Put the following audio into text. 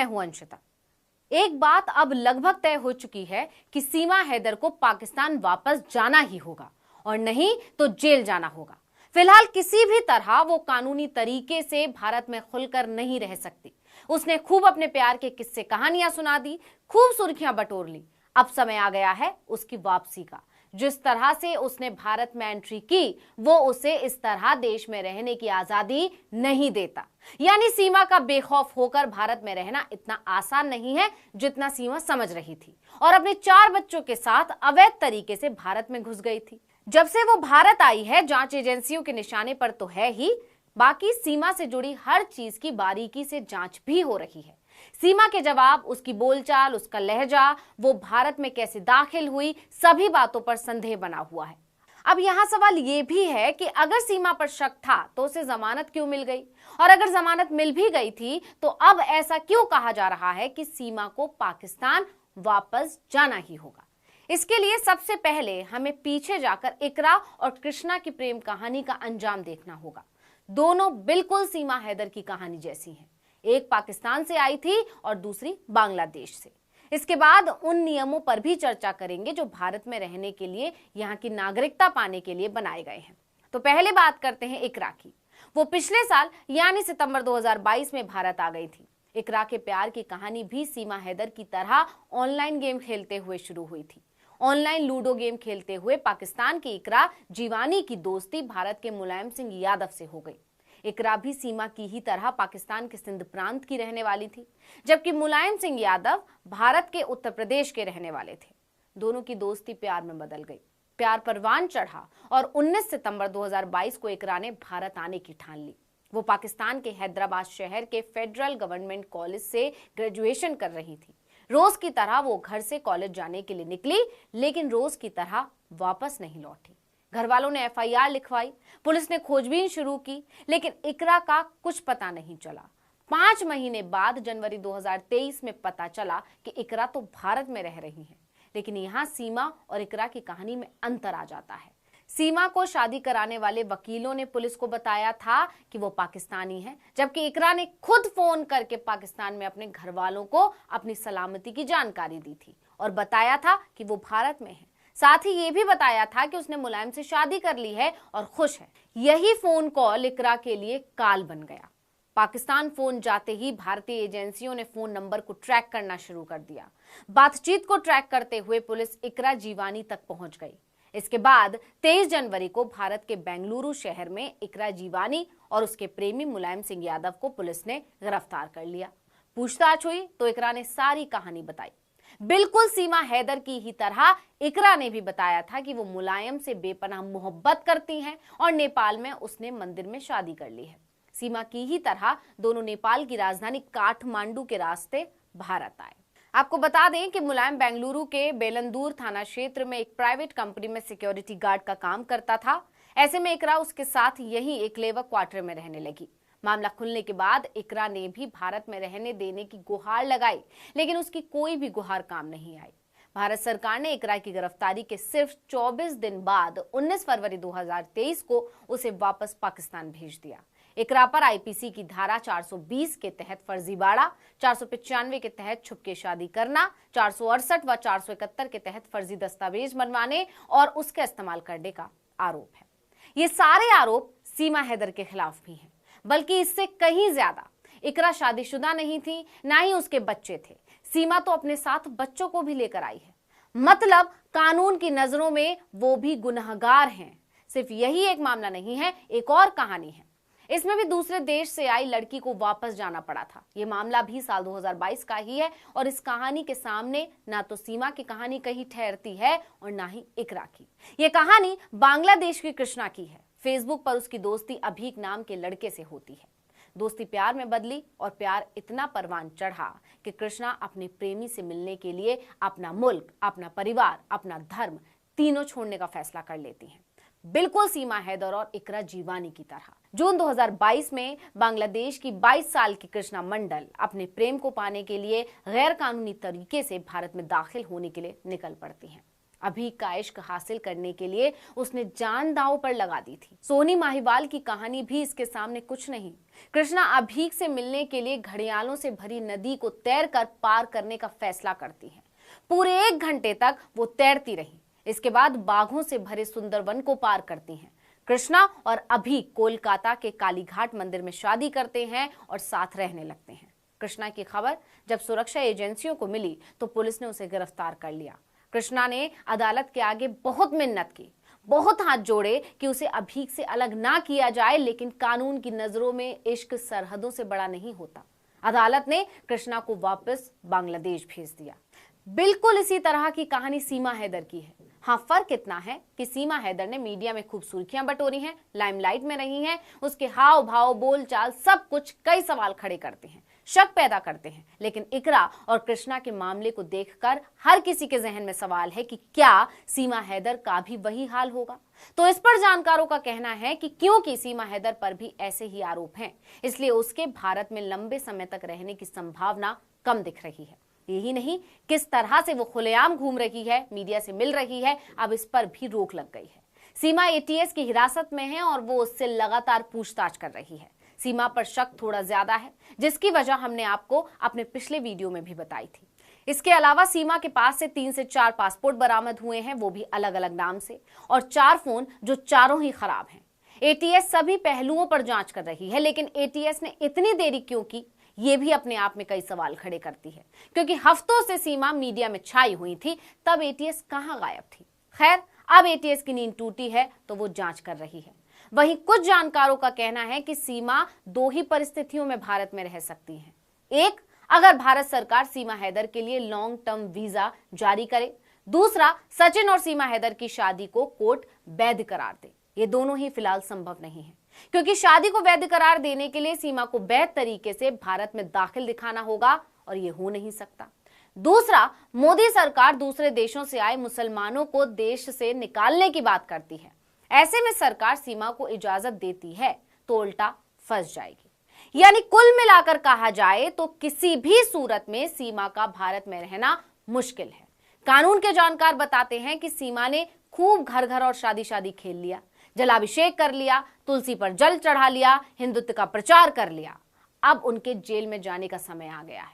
मैं हूं अंशिता। एक बात अब लगभग तय हो चुकी है कि सीमा हैदर को पाकिस्तान वापस जाना ही होगा और नहीं तो जेल जाना होगा। फिलहाल किसी भी तरह वो कानूनी तरीके से भारत में खुलकर नहीं रह सकती। उसने खूब अपने प्यार के किस्से कहानियां सुना दी, खूब सुर्खियां बटोर ली। अब समय आ गया है उसकी वापसी का। जिस तरह से उसने भारत में एंट्री की, वो उसे इस तरह देश में रहने की आजादी नहीं देता। यानी सीमा का बेखौफ होकर भारत में रहना इतना आसान नहीं है जितना सीमा समझ रही थी, और अपने 4 बच्चों के साथ अवैध तरीके से भारत में घुस गई थी। जब से वो भारत आई है, जांच एजेंसियों के निशाने पर तो है ही, बाकी सीमा से जुड़ी हर चीज की बारीकी से जांच भी हो रही है। सीमा के जवाब, उसकी बोलचाल, उसका लहजा, वो भारत में कैसे दाखिल हुई, सभी बातों पर संदेह बना हुआ है। अब यहाँ सवाल ये भी है कि अगर सीमा पर शक था तो उसे जमानत क्यों मिल गई, और अगर जमानत मिल भी गई थी तो अब ऐसा क्यों कहा जा रहा है कि सीमा को पाकिस्तान वापस जाना ही होगा। इसके लिए सबसे पहले हमें पीछे जाकर इकरा और कृष्णा की प्रेम कहानी का अंजाम देखना होगा। दोनों बिल्कुल सीमा हैदर की कहानी जैसी हैं। एक पाकिस्तान से आई थी और दूसरी बांग्लादेश से। इसके बाद उन नियमों पर भी चर्चा करेंगे जो भारत में रहने के लिए, यहाँ की नागरिकता पाने के लिए बनाए गए हैं। तो पहले बात करते हैं इकरा की। वो पिछले साल यानी सितंबर 2022 में भारत आ गई थी। इकरा के प्यार की कहानी भी सीमा हैदर की तरह ऑनलाइन गेम खेलते हुए शुरू हुई थी। ऑनलाइन लूडो गेम खेलते हुए पाकिस्तान की इकरा जीवानी की दोस्ती भारत के मुलायम सिंह यादव से हो गई। इकरा भी सीमा की ही तरह पाकिस्तान के सिंध प्रांत की रहने वाली थी, जबकि मुलायम सिंह यादव भारत के उत्तर प्रदेश के रहने वाले थे। दोनों की दोस्ती प्यार में बदल गई। प्यार परवान चढ़ा और 19 सितंबर 2022 को इकरा ने भारत आने की ठान ली। वो पाकिस्तान के हैदराबाद शहर के फेडरल गवर्नमेंट कॉलेज से ग्रेजुएशन कर रही थी। रोज की तरह वो घर से कॉलेज जाने के लिए निकली, लेकिन रोज की तरह वापस नहीं लौटी। घर वालों ने एफआईआर लिखवाई, पुलिस ने खोजबीन शुरू की, लेकिन इकरा का कुछ पता नहीं चला। 5 महीने बाद जनवरी 2023 में पता चला कि इकरा तो भारत में रह रही हैं, लेकिन यहाँ सीमा और इकरा की कहानी में अंतर आ जाता है। सीमा को शादी कराने वाले वकीलों ने पुलिस को बताया था कि वो पाकिस्तानी है, जबकि इकरा ने खुद फोन करके पाकिस्तान में अपने घर वालों को अपनी सलामती की जानकारी दी थी और बताया था कि वो भारत में है। साथ ही ये भी बताया था कि उसने मुलायम से शादी कर ली है और खुश है। यही फोन कॉल इकरा के लिए काल बन गया। पाकिस्तान फोन जाते ही भारतीय एजेंसियों ने फोन नंबर को ट्रैक करना शुरू कर दिया। बातचीत को ट्रैक करते हुए पुलिस इकरा जीवानी तक पहुंच गई। इसके बाद 23 जनवरी को भारत के बेंगलुरु शहर में इकरा जीवानी और उसके प्रेमी मुलायम सिंह यादव को पुलिस ने गिरफ्तार कर लिया। पूछताछ हुई तो इकरा ने सारी कहानी बताई। बिल्कुल सीमा हैदर की ही तरह इकरा ने भी बताया था कि वो मुलायम से बेपनाह मोहब्बत करती हैं और नेपाल में उसने मंदिर में शादी कर ली है। सीमा की ही तरह दोनों नेपाल की राजधानी काठमांडू के रास्ते भारत आए। आपको बता दें कि मुलायम बेंगलुरु के बेलंदूर थाना क्षेत्र में एक प्राइवेट कंपनी में सिक्योरिटी गार्ड का काम करता था। ऐसे में इकरा उसके साथ यही एक लेबर क्वार्टर में रहने लगी। मामला खुलने के बाद इकरा ने भी भारत में रहने देने की गुहार लगाई, लेकिन उसकी कोई भी गुहार काम नहीं आई। भारत सरकार ने इकरा की गिरफ्तारी के सिर्फ 24 दिन बाद 19 फरवरी 2023 को उसे वापस पाकिस्तान भेज दिया। इकरा पर आईपीसी की धारा 420 के तहत फर्जीवाड़ा, 495 के तहत छुपके शादी करना, 468 व 471 के तहत फर्जी दस्तावेज बनवाने और उसका इस्तेमाल करने का आरोप है। ये सारे आरोप सीमा हैदर के खिलाफ भी हैं, बल्कि इससे कहीं ज्यादा। इकरा शादीशुदा नहीं थी, ना ही उसके बच्चे थे। सीमा तो अपने साथ बच्चों को भी लेकर आई है। मतलब कानून की नजरों में वो भी गुनहगार हैं। सिर्फ यही एक मामला नहीं है, एक और कहानी है। इसमें भी दूसरे देश से आई लड़की को वापस जाना पड़ा था। ये मामला भी साल 2022 का ही है और इस कहानी के सामने ना तो सीमा की कहानी कहीं ठहरती है और ना ही इकरा की। ये कहानी बांग्लादेश की कृष्णा की है। फेसबुक पर उसकी दोस्ती अभीक नाम के लड़के से होती है। दोस्ती प्यार में बदली और प्यार इतना परवान चढ़ा कि कृष्णा अपने प्रेमी से मिलने के लिए अपना मुल्क, अपना परिवार, अपना धर्म तीनों छोड़ने का फैसला कर लेती हैं। बिल्कुल सीमा हैदर और इकरा जीवानी की तरह। जून 2022 में बांग्लादेश की 22 साल की कृष्णा मंडल अपने प्रेम को पाने के लिए गैर कानूनी तरीके से भारत में दाखिल होने के लिए निकल पड़ती हैं। अभीक का इश्क हासिल करने के लिए उसने जान दांव पर लगा दी थी। सोनी माहिवाल की कहानी भी इसके सामने कुछ नहीं। कृष्णा अभीक से मिलने के लिए घड़ियालों से भरी नदी को तैरकर पार करने का फैसला करती है। पूरे 1 घंटे तक वो तैरती रही। इसके बाद बाघों से भरे सुंदरवन को पार करती हैं। कृष्णा और अभीक कोलकाता के कालीघाट मंदिर में शादी करते हैं और साथ रहने लगते हैं। कृष्णा की खबर जब सुरक्षा एजेंसियों को मिली तो पुलिस ने उसे गिरफ्तार कर लिया। कृष्णा ने अदालत के आगे बहुत मिन्नत की, बहुत हाथ जोड़े कि उसे अभीक से अलग ना किया जाए, लेकिन कानून की नजरों में इश्क सरहदों से बड़ा नहीं होता। अदालत ने कृष्णा को वापस बांग्लादेश भेज दिया। बिल्कुल इसी तरह की कहानी सीमा हैदर की है। हाँ, फर्क इतना है कि सीमा हैदर ने मीडिया में खूब सुर्खियां बटोरी हैं, लाइमलाइट में रही हैं। उसके हाव भाव, बोलचाल, सब कुछ कई सवाल खड़े करते हैं, शक पैदा करते हैं। लेकिन इकरा और कृष्णा के मामले को देखकर हर किसी के जहन में सवाल है कि क्या सीमा हैदर का भी वही हाल होगा। तो इस पर जानकारों का कहना है कि क्योंकि सीमा हैदर पर भी ऐसे ही आरोप हैं, इसलिए उसके भारत में लंबे समय तक रहने की संभावना कम दिख रही है। यही नहीं, किस तरह से वो खुलेआम घूम रही है, मीडिया से मिल रही है, अब इस पर भी रोक लग गई है। सीमा एटीएस की हिरासत में है और वो उससे लगातार पूछताछ कर रही है। सीमा पर शक थोड़ा ज्यादा है, जिसकी वजह हमने आपको अपने पिछले वीडियो में भी बताई थी। इसके अलावा सीमा के पास से 3 से 4 पासपोर्ट बरामद हुए हैं, वो भी अलग अलग नाम से, और 4 फोन जो चारों ही खराब हैं। एटीएस सभी पहलुओं पर जांच कर रही है, लेकिन एटीएस ने इतनी देरी क्यों की, ये भी अपने आप में कई सवाल खड़े करती है। क्योंकि हफ्तों से सीमा मीडिया में छाई हुई थी, तब एटीएस कहां गायब थी। खैर, अब एटीएस की नींद टूटी है तो वो जांच कर रही है। वहीं कुछ जानकारों का कहना है कि सीमा 2 ही परिस्थितियों में भारत में रह सकती है। एक, अगर भारत सरकार सीमा हैदर के लिए लॉन्ग टर्म वीजा जारी करे। दूसरा, सचिन और सीमा हैदर की शादी को कोर्ट वैध करार दे। ये दोनों ही फिलहाल संभव नहीं है, क्योंकि शादी को वैध करार देने के लिए सीमा को वैध तरीके से भारत में दाखिल दिखाना होगा, और ये हो नहीं सकता। दूसरा, मोदी सरकार दूसरे देशों से आए मुसलमानों को देश से निकालने की बात करती है। ऐसे में सरकार सीमा को इजाजत देती है तो उल्टा फंस जाएगी। यानी कुल मिलाकर कहा जाए तो किसी भी सूरत में सीमा का भारत में रहना मुश्किल है। कानून के जानकार बताते हैं कि सीमा ने खूब घर घर और शादी शादी खेल लिया, जलाभिषेक कर लिया, तुलसी पर जल चढ़ा लिया, हिंदुत्व का प्रचार कर लिया। अब उनके जेल में जाने का समय आ गया है।